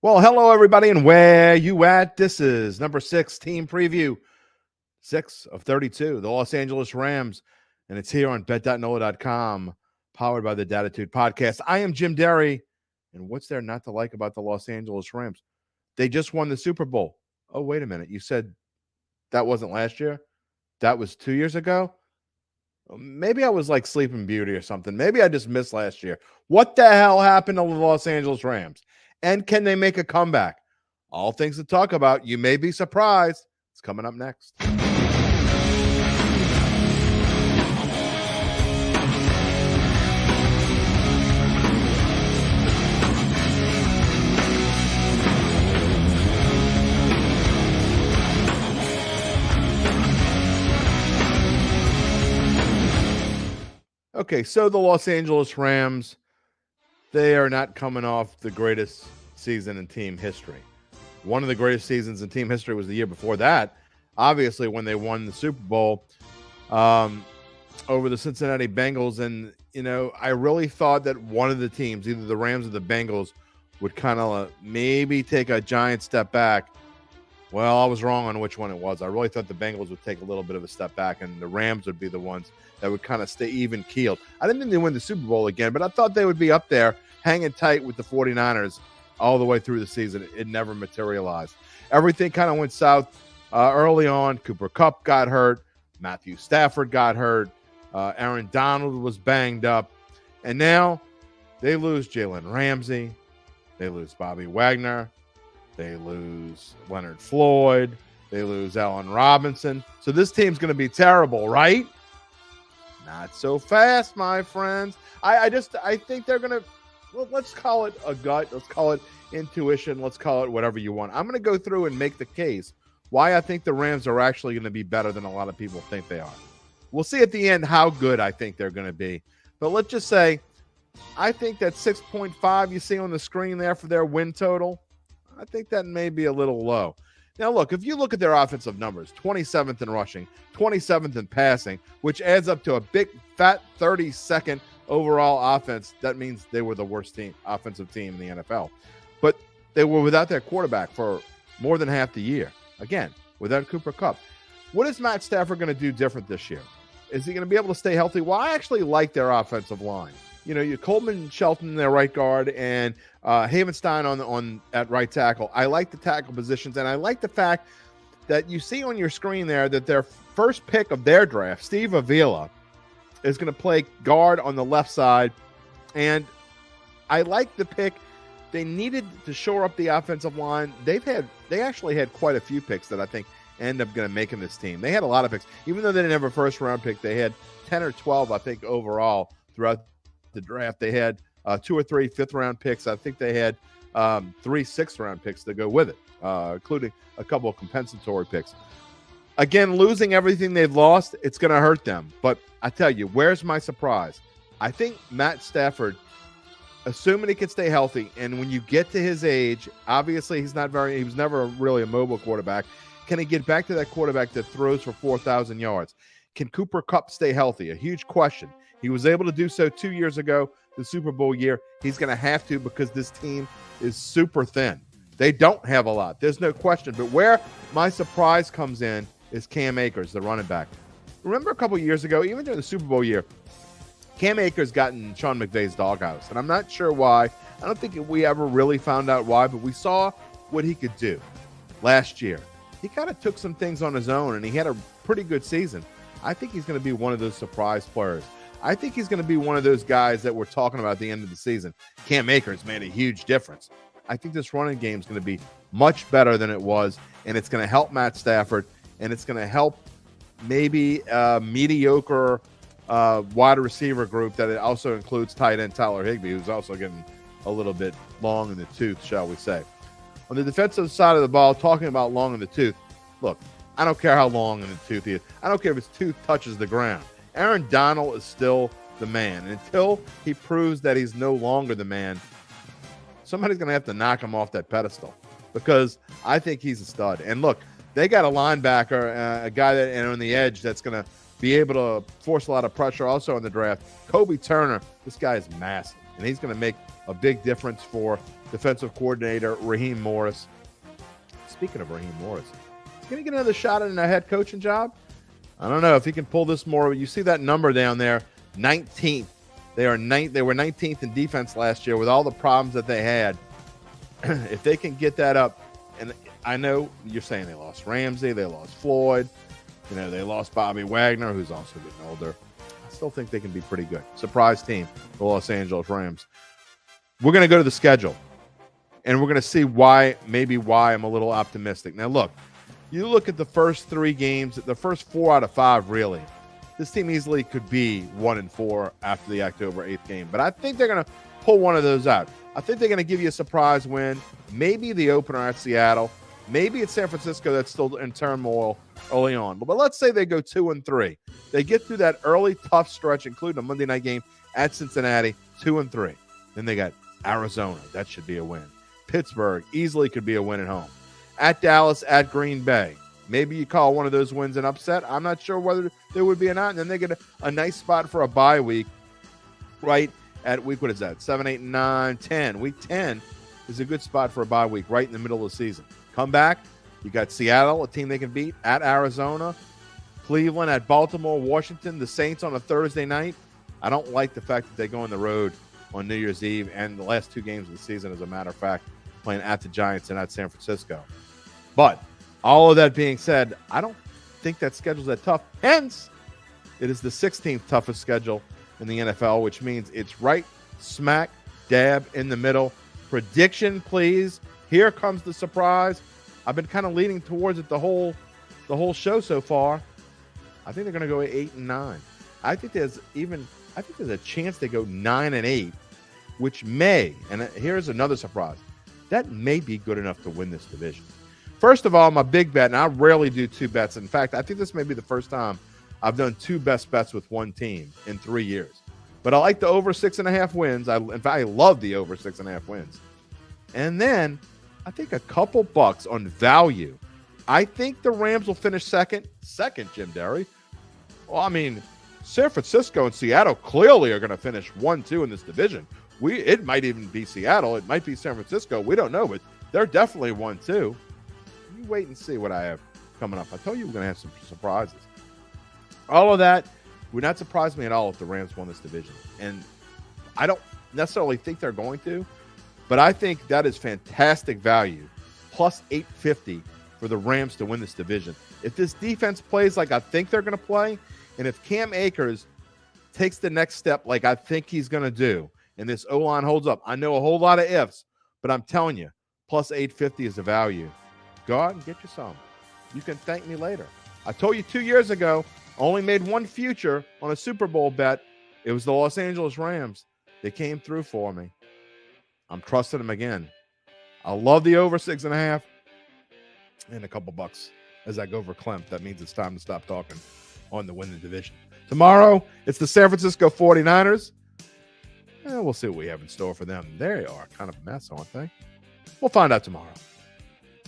Well, hello, everybody, and where you at? This is number 6 team preview, 6 of 32, the Los Angeles Rams, and it's here on bet.NOLA.com, powered by the Dattitude Podcast. I am Jim Derry, and what's there not to like about the Los Angeles Rams? They just won the Super Bowl. Oh, wait a minute. You said that wasn't last year? That was 2 years ago? Maybe I was like Sleeping Beauty or something. Maybe I just missed last year. What the hell happened to the Los Angeles Rams? And can they make a comeback? All things to talk about. You may be surprised. It's coming up next. Okay, so the Los Angeles Rams, they are not coming off the greatest season in team history. One of the greatest seasons in team history was the year before that, obviously, when they won the Super Bowl over the Cincinnati Bengals. And, you know, I really thought that one of the teams, either the Rams or the Bengals, would kind of maybe take a giant step back. Well, I was wrong on which one it was. I really thought the Bengals would take a little bit of a step back and the Rams would be the ones that would kind of stay even-keeled. I didn't think they'd win the Super Bowl again, but I thought they would be up there hanging tight with the 49ers all the way through the season. It never materialized. Everything kind of went south early on. Cooper Kupp got hurt. Matthew Stafford got hurt. Aaron Donald was banged up. And now they lose Jalen Ramsey. They lose Bobby Wagner. They lose Leonard Floyd. They lose Allen Robinson. So this team's going to be terrible, right? Not so fast, my friends. I think they're going to, well, let's call it a gut. Let's call it intuition. Let's call it whatever you want. I'm going to go through and make the case why I think the Rams are actually going to be better than a lot of people think they are. We'll see at the end how good I think they're going to be. But let's just say, I think that 6.5 you see on the screen there for their win total, I think that may be a little low. Now, look, if you look at their offensive numbers, 27th in rushing, 27th in passing, which adds up to a big, fat 32nd overall offense, that means they were the worst offensive team in the NFL. But they were without their quarterback for more than half the year. Again, without Cooper Kupp. What is Matt Stafford going to do different this year? Is he going to be able to stay healthy? Well, I actually like their offensive line. You know, you Coleman Shelton in their right guard and Havenstein on at right tackle. I like the tackle positions, and I like the fact that you see on your screen there that their first pick of their draft, Steve Avila, is going to play guard on the left side. And I like the pick. They needed to shore up the offensive line. They actually had quite a few picks that I think end up going to make in this team. They had a lot of picks. Even though they didn't have a first-round pick, they had 10 or 12, I think, overall throughout the draft. They had 2 or 3 fifth-round picks. I think they had 3 sixth-round picks to go with it, including a couple of compensatory picks. Again, losing everything they've lost, it's going to hurt them. But I tell you, where's my surprise? I think Matt Stafford, assuming he can stay healthy, and when you get to his age, obviously he was never really a mobile quarterback. Can he get back to that quarterback that throws for 4,000 yards? Can Cooper Kupp stay healthy? A huge question. He was able to do so 2 years ago, the Super Bowl year. He's going to have to because this team is super thin. They don't have a lot. There's no question. But where my surprise comes in is Cam Akers, the running back. Remember a couple years ago, even during the Super Bowl year, Cam Akers got in Sean McVay's doghouse. And I'm not sure why. I don't think we ever really found out why, but we saw what he could do last year. He kind of took some things on his own, and he had a pretty good season. I think he's going to be one of those surprise players. I think he's going to be one of those guys that we're talking about at the end of the season. Cam Akers made a huge difference. I think this running game is going to be much better than it was, and it's going to help Matt Stafford, and it's going to help maybe a mediocre wide receiver group that it also includes tight end Tyler Higbee, who's also getting a little bit long in the tooth, shall we say. On the defensive side of the ball, talking about long in the tooth, look, I don't care how long in the tooth he is. I don't care if his tooth touches the ground. Aaron Donald is still the man. And until he proves that he's no longer the man, somebody's going to have to knock him off that pedestal because I think he's a stud. And look, they got a linebacker, a guy that on the edge that's going to be able to force a lot of pressure also in the draft. Kobe Turner, this guy is massive. and he's going to make a big difference for defensive coordinator Raheem Morris. Speaking of Raheem Morris, he's going to get another shot at a head coaching job. I don't know if he can pull this more. You see that number down there, 19th. They were 19th in defense last year with all the problems that they had. If they can get that up, and I know you're saying they lost Ramsey, they lost Floyd, they lost Bobby Wagner, who's also getting older. I still think they can be pretty good. Surprise team, the Los Angeles Rams. We're going to go to the schedule, and we're going to see why I'm a little optimistic. Now, look, you look at the first 3 games, the first 4 out of 5, really. This team easily could be 1-4 after the October 8th game, but I think they're going to pull one of those out. I think they're going to give you a surprise win, maybe the opener at Seattle, maybe it's San Francisco that's still in turmoil early on. But let's say they go 2-3. They get through that early tough stretch, including a Monday night game at Cincinnati, 2-3. Then they got Arizona. That should be a win. Pittsburgh easily could be a win at home. At Dallas, at Green Bay. Maybe you call one of those wins an upset. I'm not sure whether there would be or not. And then they get a nice spot for a bye week, right at week, 7, 8, 9, 10. Week 10 is a good spot for a bye week right in the middle of the season. Come back. You got Seattle, a team they can beat, at Arizona, Cleveland, at Baltimore, Washington, the Saints on a Thursday night. I don't like the fact that they go on the road on New Year's Eve and the last 2 games of the season, as a matter of fact, playing at the Giants and at San Francisco. But all of that being said, I don't think that schedule's that tough. Hence, it is the 16th toughest schedule in the NFL, which means it's right smack dab in the middle. Prediction, please. Here comes the surprise. I've been kind of leaning towards it the whole show so far. I think they're going to go 8-9. I think there's a chance they go 9-8, which may, and here's another surprise, that may be good enough to win this division. First of all, my big bet, and I rarely do 2 bets. In fact, I think this may be the first time I've done 2 best bets with one team in 3 years. But I like the over 6.5 wins. In fact, I love the over 6.5 wins. And then I think a couple bucks on value. I think the Rams will finish second, Jim Derry. Well, I mean, San Francisco and Seattle clearly are going to finish 1-2 in this division. It might even be Seattle. It might be San Francisco. We don't know, but they're definitely 1-2. You wait and see what I have coming up. I told you we're going to have some surprises. All of that would not surprise me at all if the Rams won this division. And I don't necessarily think they're going to, but I think that is fantastic value. Plus 850 for the Rams to win this division. If this defense plays like I think they're going to play, and if Cam Akers takes the next step like I think he's going to do, and this O-line holds up, I know a whole lot of ifs, but I'm telling you, plus 850 is the value. Go out and get you some. You can thank me later. I told you 2 years ago, only made one future on a Super Bowl bet. It was the Los Angeles Rams. They came through for me. I'm trusting them again. I love the over 6.5 and a couple bucks as I go for Clem. That means it's time to stop talking on the win the division. Tomorrow, it's the San Francisco 49ers. We'll see what we have in store for them. They are kind of a mess, aren't they? We'll find out tomorrow.